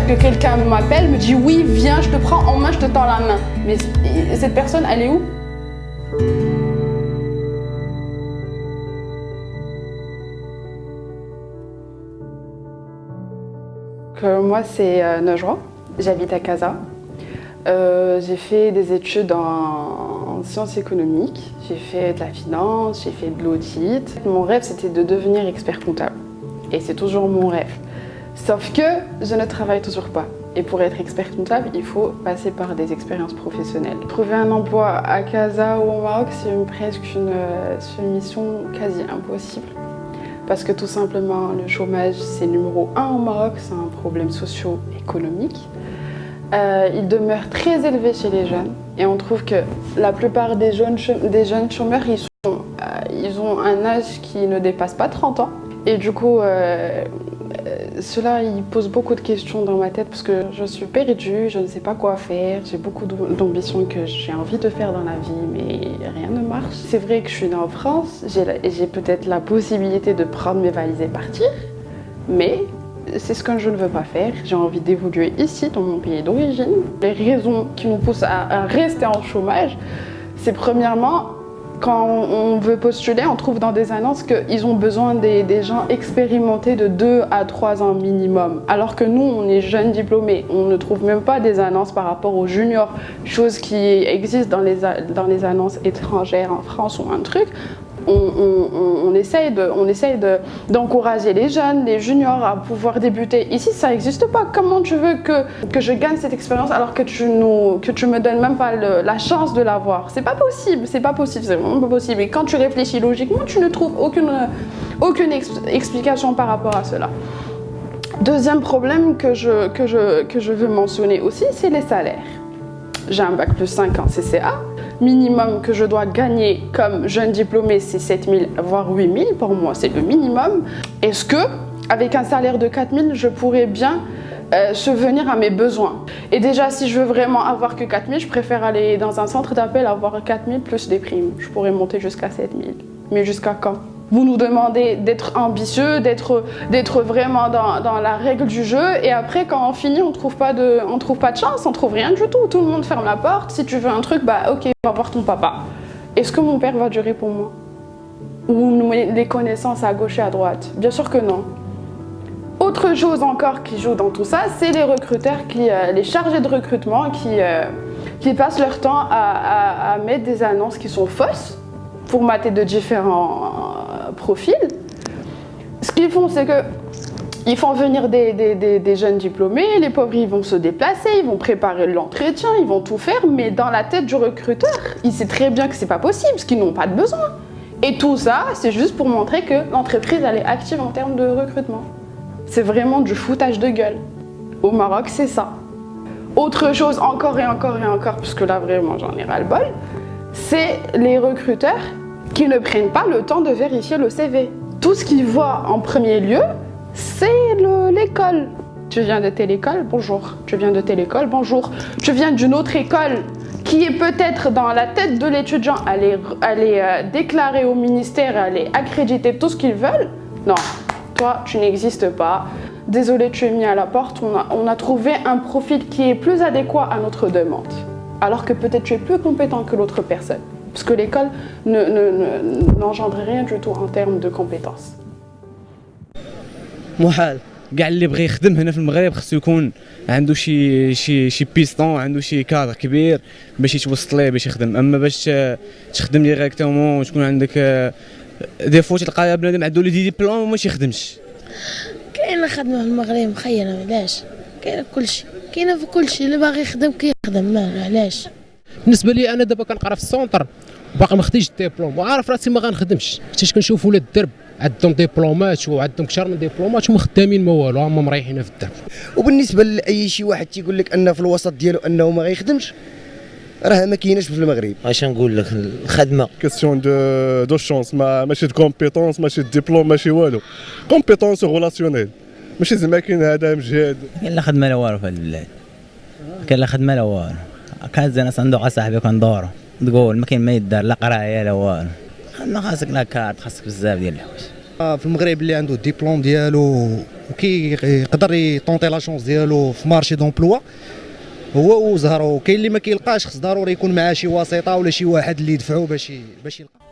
que quelqu'un m'appelle, me dit oui, viens, je te prends en main, je te tends la main. Mais cette personne, elle est où? Moi, c'est Najwa, j'habite à Casa. J'ai fait des études en sciences économiques, j'ai fait de la finance, j'ai fait de l'audit. Mon rêve, c'était de devenir expert comptable. Et c'est toujours mon rêve. Sauf que je ne travaille toujours pas. Et pour être expert comptable, il faut passer par des expériences professionnelles. Trouver un emploi à Casa ou au Maroc, c'est presque une mission quasi impossible. Parce que tout simplement, le chômage, c'est numéro 1 au Maroc, c'est un problème socio-économique. Il demeure très élevé chez les jeunes. Et on trouve que la plupart des jeunes chômeurs, ils ont un âge qui ne dépasse pas 30 ans. Et du coup, cela il pose beaucoup de questions dans ma tête parce que je suis perdue, je ne sais pas quoi faire. J'ai beaucoup d'ambitions que j'ai envie de faire dans la vie, mais rien ne marche. C'est vrai que je suis née en France, j'ai peut-être la possibilité de prendre mes valises et partir, mais c'est ce que je ne veux pas faire. J'ai envie d'évoluer ici, dans mon pays d'origine. Les raisons qui nous poussent à rester en chômage, c'est premièrement, quand on veut postuler, on trouve dans des annonces qu'ils ont besoin des gens expérimentés de 2 à 3 ans minimum. Alors que nous, on est jeunes diplômés. On ne trouve même pas des annonces par rapport aux juniors, chose qui existe dans les annonces étrangères en France ou un truc. On essaye d'encourager les jeunes, les juniors à pouvoir débuter. Ici, ça n'existe pas. Comment tu veux que je gagne cette expérience alors que tu me donnes même pas la chance de l'avoir? C'est pas possible, c'est vraiment pas possible. Et quand tu réfléchis logiquement, tu ne trouves aucune explication par rapport à cela. Deuxième problème que je veux mentionner aussi, c'est les salaires. J'ai un bac plus 5 en CCA. Minimum que je dois gagner comme jeune diplômé, c'est 7 000 voire 8 000. Pour moi, c'est le minimum. Est-ce que, avec un salaire de 4 000, je pourrais bien subvenir à mes besoins? Et déjà, si je veux vraiment avoir que 4 000, je préfère aller dans un centre d'appel avoir 4 000 plus des primes. Je pourrais monter jusqu'à 7 000. Mais jusqu'à quand? Vous nous demandez d'être ambitieux, d'être vraiment dans la règle du jeu, et après quand on finit, on trouve pas de chance, on trouve rien du tout. Tout le monde ferme la porte. Si tu veux un truc, bah ok, va voir ton papa. Est-ce que mon père va durer pour moi? Ou les connaissances à gauche et à droite? Bien sûr que non. Autre chose encore qui joue dans tout ça, c'est les recruteurs, les chargés de recrutement qui passent leur temps à mettre des annonces qui sont fausses pour mater de différents profils. Ce qu'ils font, c'est qu'ils font venir des jeunes diplômés, les pauvres ils vont se déplacer, ils vont préparer l'entretien, ils vont tout faire, mais dans la tête du recruteur, il sait très bien que c'est pas possible, parce qu'ils n'ont pas de besoin. Et tout ça, c'est juste pour montrer que l'entreprise elle est active en termes de recrutement. C'est vraiment du foutage de gueule. Au Maroc, c'est ça. Autre chose, encore et encore et encore, parce que là vraiment j'en ai ras-le-bol, c'est les recruteurs qui ne prennent pas le temps de vérifier le CV. Tout ce qu'ils voient en premier lieu, c'est l'école. Tu viens de telle école, bonjour. Tu viens de telle école, bonjour. Tu viens d'une autre école qui est peut-être dans la tête de l'étudiant, elle est déclarée au ministère, elle est accréditée, tout ce qu'ils veulent. Non, toi, tu n'existes pas. Désolé, tu es mis à la porte. On a trouvé un profil qui est plus adéquat à notre demande. Alors que peut-être tu es plus compétent que l'autre personne. Parce que l'école n'engendre rien du tout en termes de compétences. محال كاع اللي بغى يخدم هنا في المغرب خصو يكون عنده شي بيستون، عنده شي كادر كبير باش يتوسط ليه باش يخدم. اما باش تخدم ديريكتومون وتكون عندك دي فو تلقى بنادم عنده لي ديبلوم وما يخدمش. كاينه خدمه في المغرب مخيره، علاش؟ كاينه كلشي، كاينه في كلشي، اللي باغي يخدم كيخدم، علاش؟ بالنسبه لي انا دابا كنقرا في السونتر باقي ما خديتش الدبلوم وعارف راسي ما غنخدمش، حيت كنشوف ولاد الدرب عندهم دبلومات وعندهم كثر من دبلومات وما خدامين ما والو، هما مريحين في الدرب. وبالنسبه لاي شي واحد تيقول لك انه في الوسط ديالو انه ما غيخدمش، راه ما كايناش في المغرب. اش نقول لك، الخدمه كيسيون دو شونس، ماشي دو كومبيتونس، ماشي ديبلوم، ماشي والو. كومبيتونس ريلاسيونيل، ماشي زعما كاين هذا مجهد. كاين لا خدمه لا والو في هذه البلاد، كاين لا خدمه لا والو. كان انا صندوق صاحبي كندورو تقول ما كاين ما يدار، لا قرايه لا والو. خدمه خاصك لا كارت، خاصك بزاف ديال الحوايج. في المغرب اللي عنده الدبلوم ديالو وكيقدر يطونطي la chance ديالو في مارشي دومبلوا هو وزهر. وكاين اللي ما كيلقاش خص ضروري يكون معاه شي واسطه ولا شي واحد اللي يدفعو باش يلقى.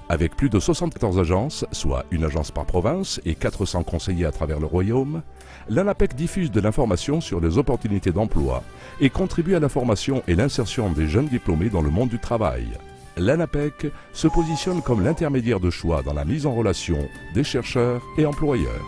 Avec plus de 74 agences, soit une agence par province et 400 conseillers à travers le royaume, l'ANAPEC diffuse de l'information sur les opportunités d'emploi et contribue à la formation et l'insertion des jeunes diplômés dans le monde du travail. L'ANAPEC se positionne comme l'intermédiaire de choix dans la mise en relation des chercheurs et employeurs.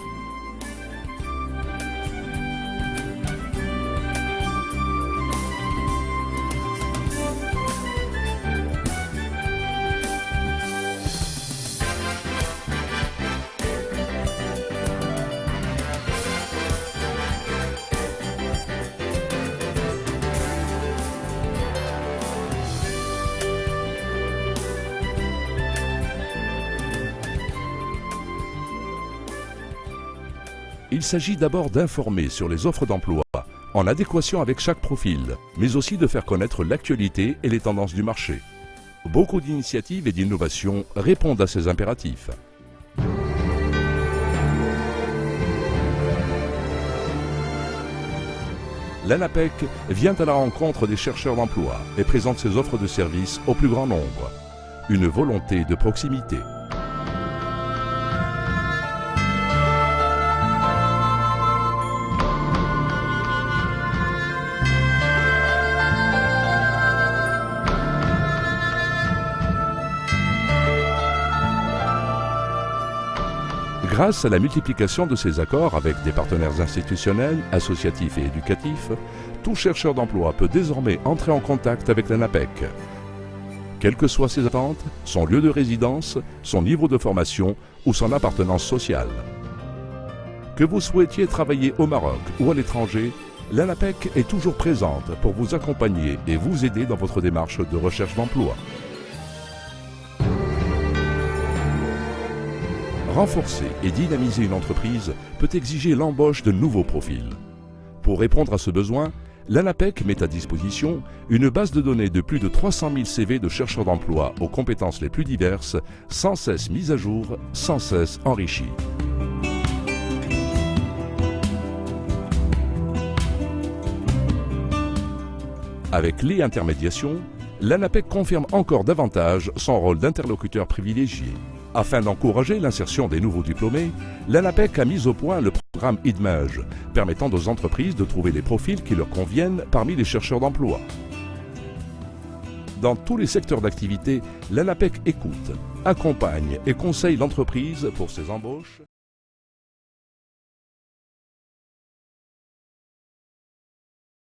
Il s'agit d'abord d'informer sur les offres d'emploi en adéquation avec chaque profil, mais aussi de faire connaître l'actualité et les tendances du marché. Beaucoup d'initiatives et d'innovations répondent à ces impératifs. L'ANAPEC vient à la rencontre des chercheurs d'emploi et présente ses offres de services au plus grand nombre. Une volonté de proximité. Grâce à la multiplication de ces accords avec des partenaires institutionnels, associatifs et éducatifs, tout chercheur d'emploi peut désormais entrer en contact avec l'ANAPEC. Quelles que soient ses attentes, son lieu de résidence, son niveau de formation ou son appartenance sociale. Que vous souhaitiez travailler au Maroc ou à l'étranger, l'ANAPEC est toujours présente pour vous accompagner et vous aider dans votre démarche de recherche d'emploi. Renforcer et dynamiser une entreprise peut exiger l'embauche de nouveaux profils. Pour répondre à ce besoin, l'ANAPEC met à disposition une base de données de plus de 300 000 CV de chercheurs d'emploi aux compétences les plus diverses, sans cesse mise à jour, sans cesse enrichie. Avec l'e-intermédiation, l'ANAPEC confirme encore davantage son rôle d'interlocuteur privilégié. Afin d'encourager l'insertion des nouveaux diplômés, l'ANAPEC a mis au point le programme IDMAGE, permettant aux entreprises de trouver les profils qui leur conviennent parmi les chercheurs d'emploi. Dans tous les secteurs d'activité, l'ANAPEC écoute, accompagne et conseille l'entreprise pour ses embauches.